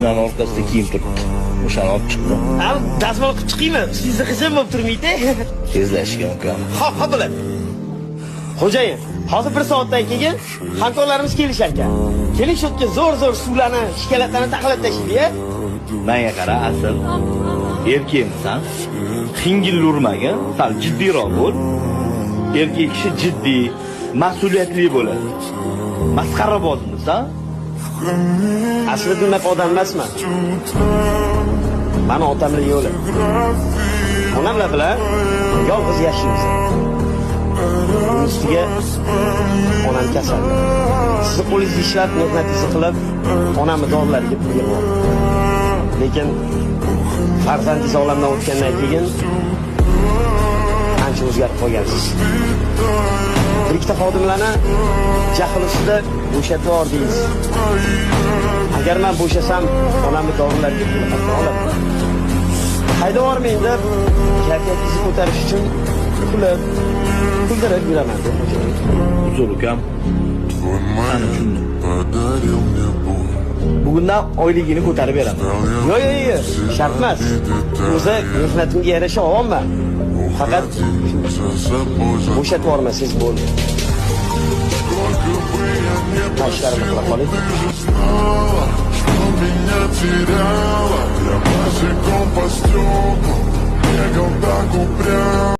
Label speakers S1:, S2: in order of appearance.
S1: orqasida kiyim turibdi. O'shani olib chiqdim.
S2: Dazmol qilib chiqaymi? Sizni xizmat bo'lib turmaydi.
S1: Tezlashgan ukam.
S2: Ha bo'ladi. Xo'jayin, hozir 1 soatdan keyin hamkorlarimiz kelishar ekan. Keling shu yerga zo'r suvlarni, shikolatlarni taqlab tashlaydi-ya.
S1: Menga qara, asl erkakmisan. Xingil urmagin, sal jiddiyroq bo'l. Erkak kishi jiddiy, mas'uliyatli bo'ladi. Masxarabozmisan?
S2: Aslida bunaqa odam emasman. Mani otamning yo'li. Onamlar bilan yolg'iz yashaymiz. Ustiga onam kasal. Sizni qo'lingizni ishlab, mehnatingizni qilib, onamni dorilarga pul yig'ib. Lekin farzandingiz olamdan o'tgandan keyin ancha o'zgarib qolgansiz. Bir ikkita xodimlarni jahl ustida bo'shatib yubordingiz. Agar men bo'shasam, onamni dorilarga pul qilib olaman. Hayda bormang deb, kayfiyatingizni ko'tarish uchun kuldirib yuraman deb o'ylayman.
S1: Uzr ukam. Ana tushundim. Bugundan oyligini ko'tarib beraman.
S2: Yo'q, shart emas. O'zi mehnatimga yarasha olyapman. Faqat bo'shatib yubormasangiz bo'ldi. Tashlarimni qilib qoling.
S3: Меня теряла, я в нашей компостюм, бегал так упрям.